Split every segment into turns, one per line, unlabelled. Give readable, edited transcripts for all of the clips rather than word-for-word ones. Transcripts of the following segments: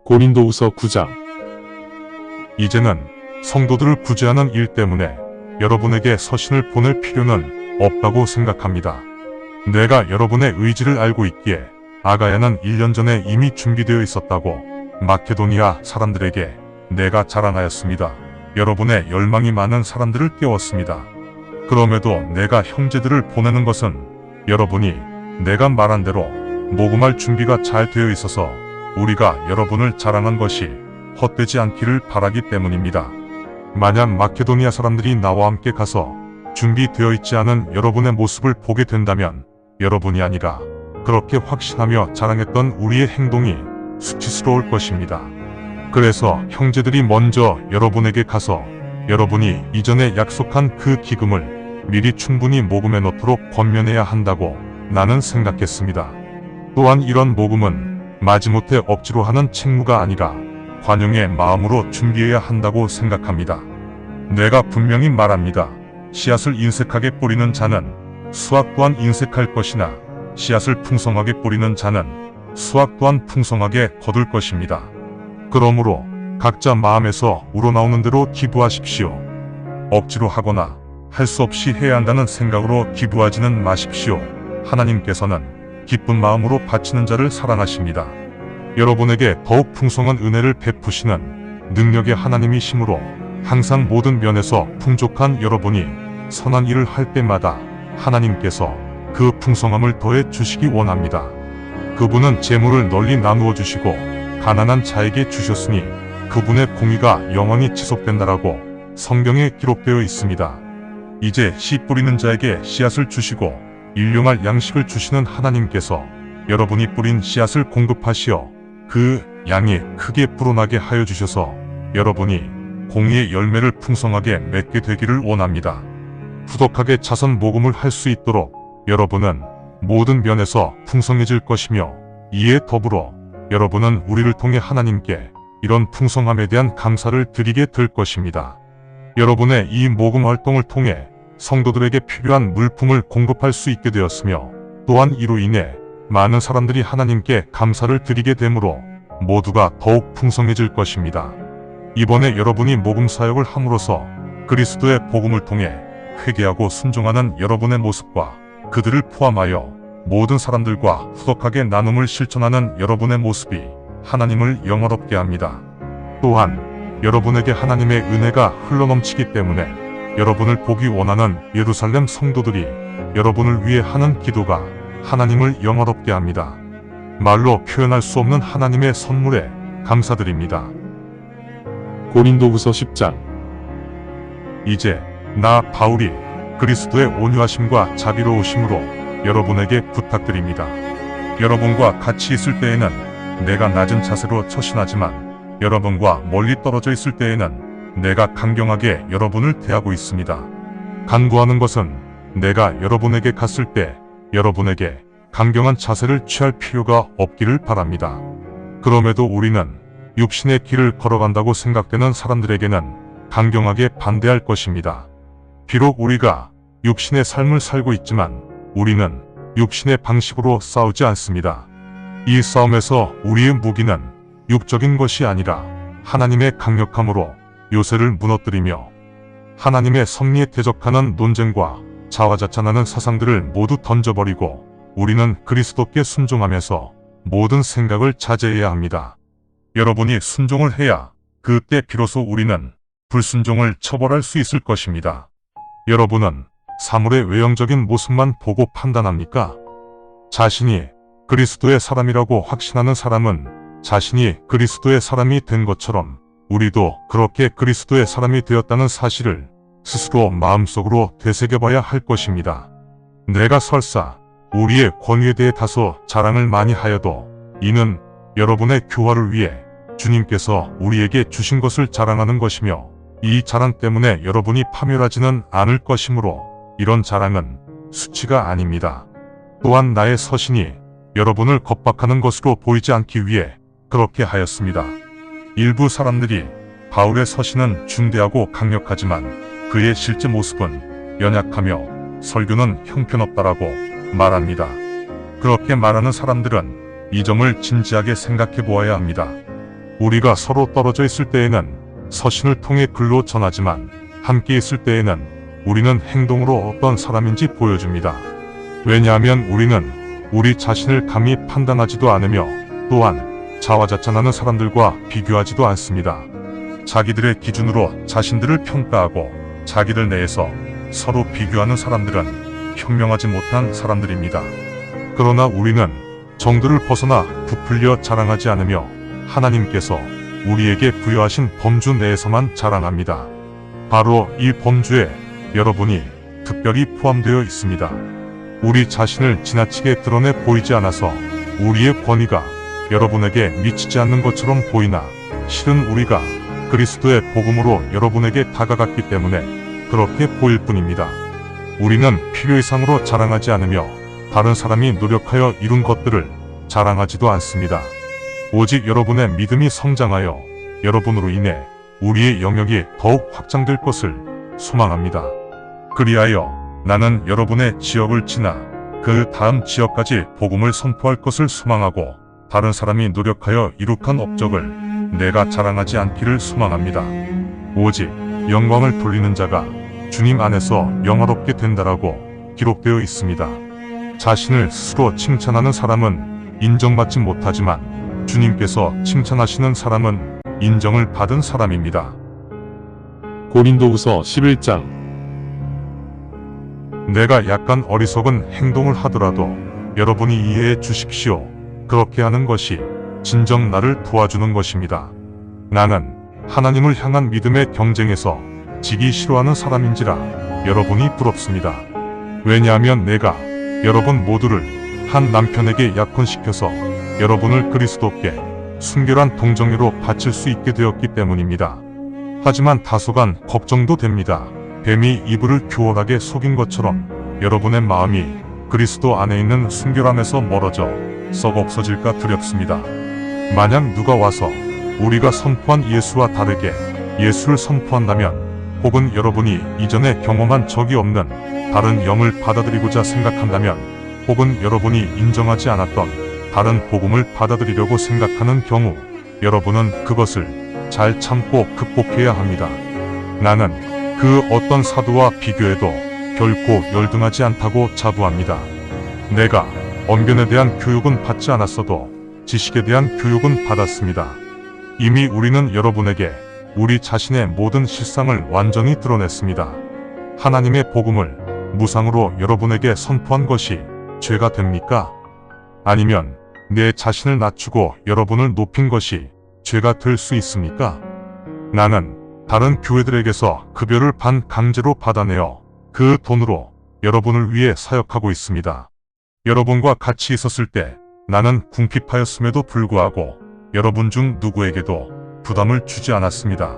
고린도후서 9장.
이제는 성도들을 구제하는 일 때문에 여러분에게 서신을 보낼 필요는 없다고 생각합니다. 내가 여러분의 의지를 알고 있기에 아가야는 1년 전에 이미 준비되어 있었다고 마케도니아 사람들에게 내가 자랑하였습니다. 여러분의 열망이 많은 사람들을 깨웠습니다. 그럼에도 내가 형제들을 보내는 것은 여러분이 내가 말한 대로 모금할 준비가 잘 되어 있어서 우리가 여러분을 자랑한 것이 헛되지 않기를 바라기 때문입니다. 만약 마케도니아 사람들이 나와 함께 가서 준비되어 있지 않은 여러분의 모습을 보게 된다면 여러분이 아니라 그렇게 확신하며 자랑했던 우리의 행동이 수치스러울 것입니다. 그래서 형제들이 먼저 여러분에게 가서 여러분이 이전에 약속한 그 기금을 미리 충분히 모금해 놓도록 권면해야 한다고 나는 생각했습니다. 또한 이런 모금은 마지못해 억지로 하는 책무가 아니라 관용의 마음으로 준비해야 한다고 생각합니다. 내가 분명히 말합니다. 씨앗을 인색하게 뿌리는 자는 수확 또한 인색할 것이나 씨앗을 풍성하게 뿌리는 자는 수확 또한 풍성하게 거둘 것입니다. 그러므로 각자 마음에서 우러나오는 대로 기부하십시오. 억지로 하거나 할 수 없이 해야 한다는 생각으로 기부하지는 마십시오. 하나님께서는 기쁜 마음으로 바치는 자를 사랑하십니다. 여러분에게 더욱 풍성한 은혜를 베푸시는 능력의 하나님이시므로 항상 모든 면에서 풍족한 여러분이 선한 일을 할 때마다 하나님께서 그 풍성함을 더해 주시기 원합니다. 그분은 재물을 널리 나누어 주시고 가난한 자에게 주셨으니 그분의 공의가 영원히 지속된다라고 성경에 기록되어 있습니다. 이제 씨 뿌리는 자에게 씨앗을 주시고 일용할 양식을 주시는 하나님께서 여러분이 뿌린 씨앗을 공급하시어 그 양이 크게 불어나게 하여 주셔서 여러분이 공의의 열매를 풍성하게 맺게 되기를 원합니다. 후덕하게 자선 모금을 할 수 있도록 여러분은 모든 면에서 풍성해질 것이며 이에 더불어 여러분은 우리를 통해 하나님께 이런 풍성함에 대한 감사를 드리게 될 것입니다. 여러분의 이 모금 활동을 통해 성도들에게 필요한 물품을 공급할 수 있게 되었으며 또한 이로 인해 많은 사람들이 하나님께 감사를 드리게 되므로 모두가 더욱 풍성해질 것입니다. 이번에 여러분이 모금 사역을 함으로써 그리스도의 복음을 통해 회개하고 순종하는 여러분의 모습과 그들을 포함하여 모든 사람들과 후덕하게 나눔을 실천하는 여러분의 모습이 하나님을 영화롭게 합니다. 또한 여러분에게 하나님의 은혜가 흘러넘치기 때문에 여러분을 보기 원하는 예루살렘 성도들이 여러분을 위해 하는 기도가 하나님을 영화롭게 합니다. 말로 표현할 수 없는 하나님의 선물에 감사드립니다.
고린도후서 10장.
이제 나 바울이 그리스도의 온유하심과 자비로우심으로 여러분에게 부탁드립니다. 여러분과 같이 있을 때에는 내가 낮은 자세로 처신하지만 여러분과 멀리 떨어져 있을 때에는 내가 강경하게 여러분을 대하고 있습니다. 간구하는 것은 내가 여러분에게 갔을 때 여러분에게 강경한 자세를 취할 필요가 없기를 바랍니다. 그럼에도 우리는 육신의 길을 걸어간다고 생각되는 사람들에게는 강경하게 반대할 것입니다. 비록 우리가 육신의 삶을 살고 있지만 우리는 육신의 방식으로 싸우지 않습니다. 이 싸움에서 우리의 무기는 육적인 것이 아니라 하나님의 강력함으로 요새를 무너뜨리며 하나님의 섭리에 대적하는 논쟁과 자화자찬하는 사상들을 모두 던져버리고 우리는 그리스도께 순종하면서 모든 생각을 자제해야 합니다. 여러분이 순종을 해야 그때 비로소 우리는 불순종을 처벌할 수 있을 것입니다. 여러분은 사물의 외형적인 모습만 보고 판단합니까? 자신이 그리스도의 사람이라고 확신하는 사람은 자신이 그리스도의 사람이 된 것처럼 우리도 그렇게 그리스도의 사람이 되었다는 사실을 스스로 마음속으로 되새겨봐야 할 것입니다. 내가 설사 우리의 권위에 대해 다소 자랑을 많이 하여도 이는 여러분의 교화를 위해 주님께서 우리에게 주신 것을 자랑하는 것이며 이 자랑 때문에 여러분이 파멸하지는 않을 것이므로 이런 자랑은 수치가 아닙니다. 또한 나의 서신이 여러분을 겁박하는 것으로 보이지 않기 위해 그렇게 하였습니다. 일부 사람들이 바울의 서신은 중대하고 강력하지만 그의 실제 모습은 연약하며 설교는 형편없다라고 말합니다. 그렇게 말하는 사람들은 이 점을 진지하게 생각해 보아야 합니다. 우리가 서로 떨어져 있을 때에는 서신을 통해 글로 전하지만 함께 있을 때에는 우리는 행동으로 어떤 사람인지 보여줍니다. 왜냐하면 우리는 우리 자신을 감히 판단하지도 않으며 또한 자화자찬하는 사람들과 비교하지도 않습니다. 자기들의 기준으로 자신들을 평가하고 자기들 내에서 서로 비교하는 사람들은 현명하지 못한 사람들입니다. 그러나 우리는 정도를 벗어나 부풀려 자랑하지 않으며 하나님께서 우리에게 부여하신 범주 내에서만 자랑합니다. 바로 이 범주에 여러분이 특별히 포함되어 있습니다. 우리 자신을 지나치게 드러내 보이지 않아서 우리의 권위가 여러분에게 미치지 않는 것처럼 보이나 실은 우리가 그리스도의 복음으로 여러분에게 다가갔기 때문에 그렇게 보일 뿐입니다. 우리는 필요 이상으로 자랑하지 않으며 다른 사람이 노력하여 이룬 것들을 자랑하지도 않습니다. 오직 여러분의 믿음이 성장하여 여러분으로 인해 우리의 영역이 더욱 확장될 것을 소망합니다. 그리하여 나는 여러분의 지역을 지나 그 다음 지역까지 복음을 선포할 것을 소망하고 다른 사람이 노력하여 이룩한 업적을 내가 자랑하지 않기를 소망합니다. 오직 영광을 돌리는 자가 주님 안에서 영화롭게 된다라고 기록되어 있습니다. 자신을 스스로 칭찬하는 사람은 인정받지 못하지만 주님께서 칭찬하시는 사람은 인정을 받은 사람입니다.
고린도후서 11장.
내가 약간 어리석은 행동을 하더라도 여러분이 이해해 주십시오. 그렇게 하는 것이 진정 나를 도와주는 것입니다. 나는 하나님을 향한 믿음의 경쟁에서 지기 싫어하는 사람인지라 여러분이 부럽습니다. 왜냐하면 내가 여러분 모두를 한 남편에게 약혼시켜서 여러분을 그리스도께 순결한 동정녀로 바칠 수 있게 되었기 때문입니다. 하지만 다소간 걱정도 됩니다. 뱀이 이불을 교활하게 속인 것처럼 여러분의 마음이 그리스도 안에 있는 순결함에서 멀어져 썩 없어질까 두렵습니다. 만약 누가 와서 우리가 선포한 예수와 다르게 예수를 선포한다면 혹은 여러분이 이전에 경험한 적이 없는 다른 영을 받아들이고자 생각한다면 혹은 여러분이 인정하지 않았던 다른 복음을 받아들이려고 생각하는 경우 여러분은 그것을 잘 참고 극복해야 합니다. 나는 그 어떤 사도와 비교해도 결코 열등하지 않다고 자부합니다. 내가 언변에 대한 교육은 받지 않았어도 지식에 대한 교육은 받았습니다. 이미 우리는 여러분에게 우리 자신의 모든 실상을 완전히 드러냈습니다. 하나님의 복음을 무상으로 여러분에게 선포한 것이 죄가 됩니까? 아니면 내 자신을 낮추고 여러분을 높인 것이 죄가 될 수 있습니까? 나는 다른 교회들에게서 급여를 반강제로 받아내어 그 돈으로 여러분을 위해 사역하고 있습니다. 여러분과 같이 있었을 때 나는 궁핍하였음에도 불구하고 여러분 중 누구에게도 부담을 주지 않았습니다.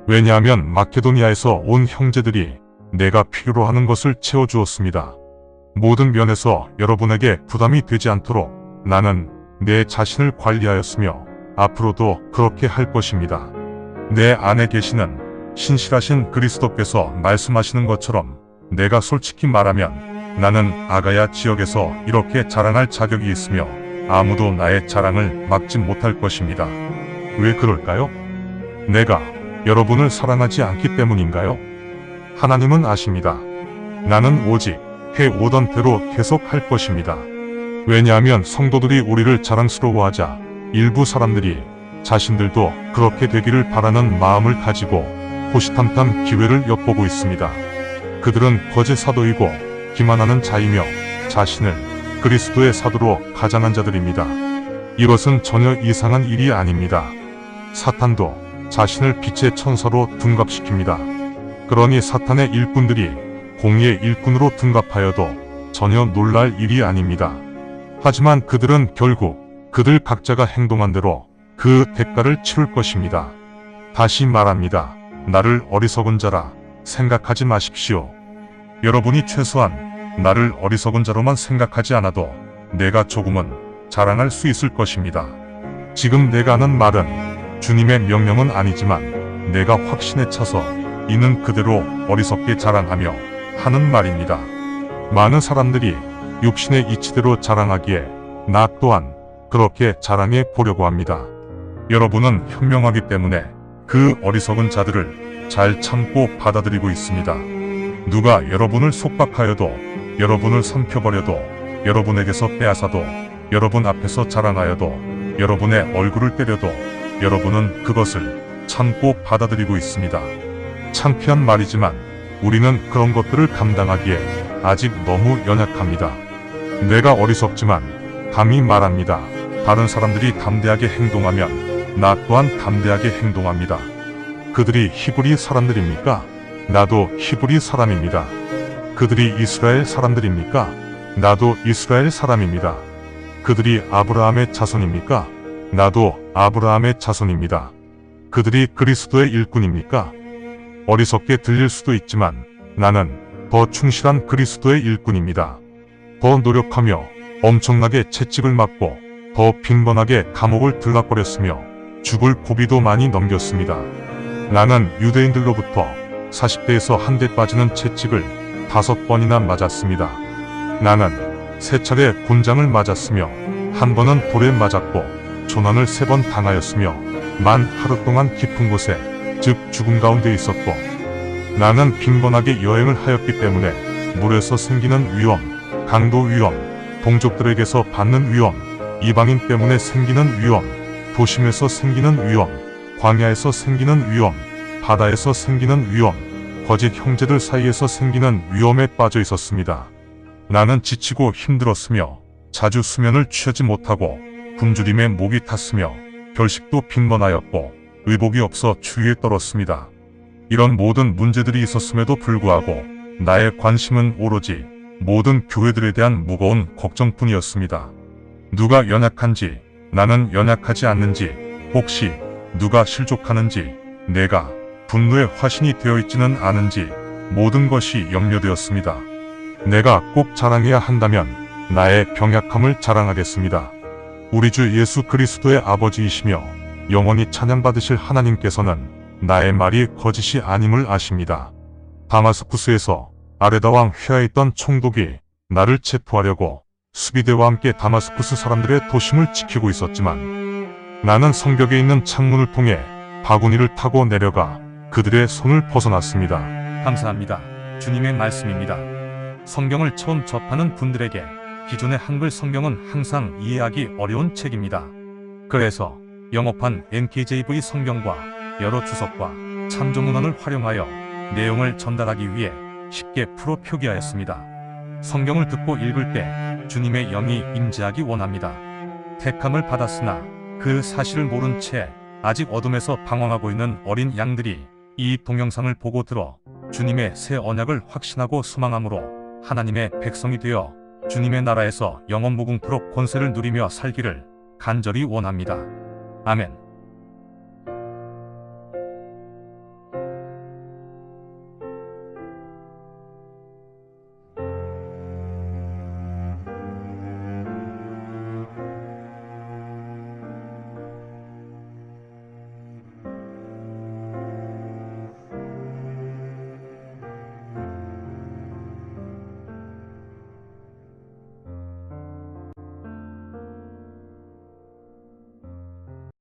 왜냐하면 마케도니아에서 온 형제들이 내가 필요로 하는 것을 채워주었습니다. 모든 면에서 여러분에게 부담이 되지 않도록 나는 내 자신을 관리하였으며 앞으로도 그렇게 할 것입니다. 내 안에 계시는 신실하신 그리스도께서 말씀하시는 것처럼 내가 솔직히 말하면 나는 아가야 지역에서 이렇게 자랑할 자격이 있으며 아무도 나의 자랑을 막지 못할 것입니다. 왜 그럴까요? 내가 여러분을 사랑하지 않기 때문인가요? 하나님은 아십니다. 나는 오직 해오던 대로 계속 할 것입니다. 왜냐하면 성도들이 우리를 자랑스러워하자 일부 사람들이 자신들도 그렇게 되기를 바라는 마음을 가지고 호시탐탐 기회를 엿보고 있습니다. 그들은 거짓 사도이고 기만하는 자이며 자신을 그리스도의 사도로 가장한 자들입니다. 이것은 전혀 이상한 일이 아닙니다. 사탄도 자신을 빛의 천사로 둔갑시킵니다. 그러니 사탄의 일꾼들이 공의의 일꾼으로 둔갑하여도 전혀 놀랄 일이 아닙니다. 하지만 그들은 결국 그들 각자가 행동한 대로 그 대가를 치를 것입니다. 다시 말합니다. 나를 어리석은 자라 생각하지 마십시오. 여러분이 최소한 나를 어리석은 자로만 생각하지 않아도 내가 조금은 자랑할 수 있을 것입니다. 지금 내가 하는 말은 주님의 명령은 아니지만 내가 확신에 차서 이는 그대로 어리석게 자랑하며 하는 말입니다. 많은 사람들이 육신의 이치대로 자랑하기에 나 또한 그렇게 자랑해 보려고 합니다. 여러분은 현명하기 때문에 그 어리석은 자들을 잘 참고 받아들이고 있습니다. 누가 여러분을 속박하여도, 여러분을 삼켜버려도, 여러분에게서 빼앗아도, 여러분 앞에서 자랑하여도, 여러분의 얼굴을 때려도 여러분은 그것을 참고 받아들이고 있습니다. 창피한 말이지만 우리는 그런 것들을 감당하기에 아직 너무 연약합니다. 내가 어리석지만 감히 말합니다. 다른 사람들이 담대하게 행동하면 나 또한 담대하게 행동합니다. 그들이 히브리 사람들입니까? 나도 히브리 사람입니다. 그들이 이스라엘 사람들입니까? 나도 이스라엘 사람입니다. 그들이 아브라함의 자손입니까? 나도 아브라함의 자손입니다. 그들이 그리스도의 일꾼입니까? 어리석게 들릴 수도 있지만 나는 더 충실한 그리스도의 일꾼입니다. 더 노력하며 엄청나게 채찍을 맞고 더 빈번하게 감옥을 들락거렸으며 죽을 고비도 많이 넘겼습니다. 나는 유대인들로부터 40대에서 한 대 빠지는 채찍을 5번이나 맞았습니다. 나는 3차례 곤장을 맞았으며 한 번은 돌에 맞았고 조난을 3번 당하였으며 만 하루 동안 깊은 곳에, 즉 죽음 가운데 있었고, 나는 빈번하게 여행을 하였기 때문에 물에서 생기는 위험, 강도 위험, 동족들에게서 받는 위험, 이방인 때문에 생기는 위험, 도심에서 생기는 위험, 광야에서 생기는 위험, 바다에서 생기는 위험, 거짓 형제들 사이에서 생기는 위험에 빠져 있었습니다. 나는 지치고 힘들었으며 자주 수면을 취하지 못하고 굶주림에 목이 탔으며 결식도 빈번하였고 의복이 없어 추위에 떨었습니다. 이런 모든 문제들이 있었음에도 불구하고 나의 관심은 오로지 모든 교회들에 대한 무거운 걱정뿐이었습니다. 누가 연약한지, 나는 연약하지 않는지, 혹시 누가 실족하는지, 내가 분노의 화신이 되어 있지는 않은지 모든 것이 염려되었습니다. 내가 꼭 자랑해야 한다면 나의 병약함을 자랑하겠습니다. 우리 주 예수 그리스도의 아버지이시며 영원히 찬양받으실 하나님께서는 나의 말이 거짓이 아님을 아십니다. 다마스쿠스에서 아레다 왕 휘하에 있던 총독이 나를 체포하려고 수비대와 함께 다마스쿠스 사람들의 도심을 지키고 있었지만 나는 성벽에 있는 창문을 통해 바구니를 타고 내려가 그들의 손을 벗어났습니다. 감사합니다. 주님의 말씀입니다. 성경을 처음 접하는 분들에게 기존의 한글 성경은 항상 이해하기 어려운 책입니다. 그래서 영어판 NKJV 성경과 여러 주석과 참조문헌을 활용하여 내용을 전달하기 위해 쉽게 풀어 표기하였습니다. 성경을 듣고 읽을 때 주님의 영이 임재하기 원합니다. 택함을 받았으나 그 사실을 모른 채 아직 어둠에서 방황하고 있는 어린 양들이 이 동영상을 보고 들어 주님의 새 언약을 확신하고 소망함으로 하나님의 백성이 되어 주님의 나라에서 영원 무궁토록 권세를 누리며 살기를 간절히 원합니다. 아멘.